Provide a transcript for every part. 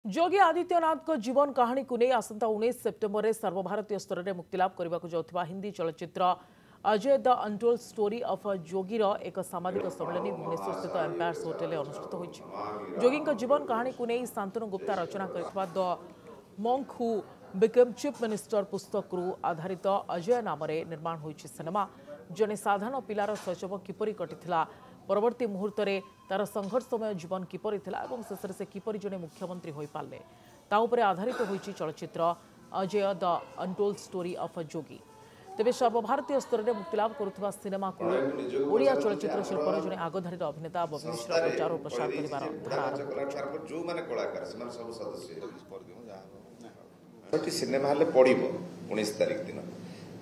योगी आदित्यनाथ जीवन कहानी को नहीं आसंता 19 सेप्टेम्बर में सर्वभारतीय स्तर में मुक्तिलाभ करने हिंदी चलचित्र Ajay the untold story of जोगीर एक सामाजिक सम्मेलन भुवनेश्वर स्थित एम्पायर्स होटेल अनुष्ठित होती। जोगी जीवन कहानी को नहीं शांतनु गुप्ता रचना कर the monk who became chief minister पुस्तक आधारित अजय नाम निर्माण होइछि सिनेमा। जने साधारण पिलार शैशव किपरि कटिथिला, परवर्ती मुहूर्त में तार संघर्षमय जीवन किपरि थिला एवं शेषରେ से किपरि जने मुख्यमंत्री होई पारले ता उपरे आधारित होइछि चलचित्र Ajay the untold story of Yogi. तेबे सर्वभारतीय स्तर में मुक्तिलाभ करुवा सिनेमा को ओडिया चलचित्र शिल्पर जने आगधारी अभिनेता बबी मिश्र प्रचार और प्रसार करिवार धारा आरंभ सिनेमा हल पड़ो 19 तारिख दिन।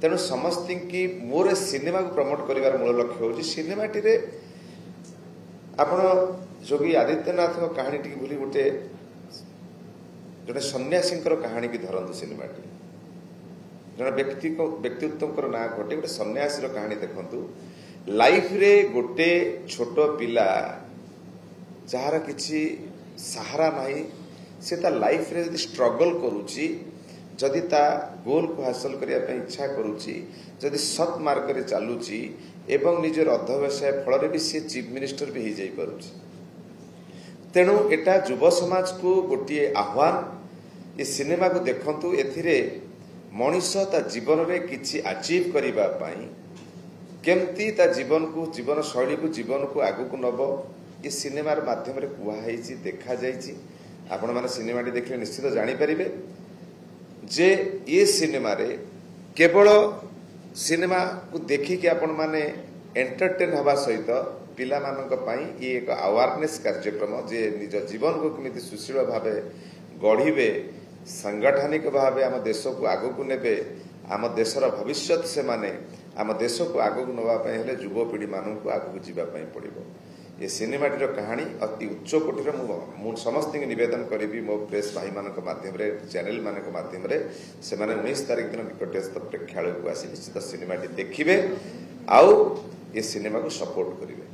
तेणु समस्त की मोर सिनेमा को प्रमोट कर मूल लक्ष्य हूँ सिनेमाटी आपण जोगी आदित्यनाथ कहानी टी भूली गोटे जड़े सन्यासी कहानी की धरतु सिनेमाटी जड़े व्यक्तित्व ना घटे गोटे सन्यासी कहानी देखु लाइफ रे गोटे छोट पिला जार किसी सहारा नहीं से ता लाइफ रे यदि स्ट्रगल करुची जदि ता गोल को हासिल करने इच्छा करुची जदि सत् मार्ग रे चलुची एवं निजर अध्यवसाय फल भी सी चीफ मिनिस्टर भी हो पारुची। तेणु एटा युव समाज को गोटे आह्वान ये सिनेमा को देखंतु एथिरे मनीष ता जीवन रे किछि अचीव करिबा पई केमती ता जीवन को जीवन शैली को जीवन को आगु को नब ये सिनेमार माध्यम रे कुहा हेछि देखा जाइछि। आपण माने सिनेमाटी देखले निश्चित जानि परिबे जे ये सिनेमा रे केवल सिनेमा को देखिकी आपण माने एंटरटेन हवा सहित पिला मानक पई ये एक अवेयरनेस कार्यक्रम जे निज जीवन को केमिति सुशील भावे गढ़िबे सांगठनिक भावे आम देश को आगु को नेबे आम देशर भविष्य से माने आम देश को आगु को नवा पई हेले युवपीढ़ी मानक को आगु जीवा पई पड़िबो। ये सिनेमाटीर कहानी अति उच्च कोटीर मु समस्त निवेदन करी मो प्रेस भाई मान मध्यम चैनल मान मध्यम से 19 तारिख दिन निकटस्थ प्रेक्षालय को आसी निश्चित सिनेमाटी देखिए आउ ये सिनेमा को सपोर्ट करेंगे।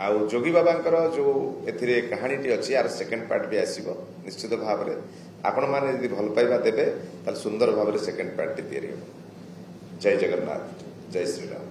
आउ जोगी बाबांकर जो एथिरे कहानीटी अच्छी यार सेकेंड पार्ट भी आसीबो निश्चित भाव में आपण माने यदि भल पाइबा देबे ताल सुंदर भाव में सेकेंड पार्ट तैयारी हो। जय जगन्नाथ, जय श्री राम।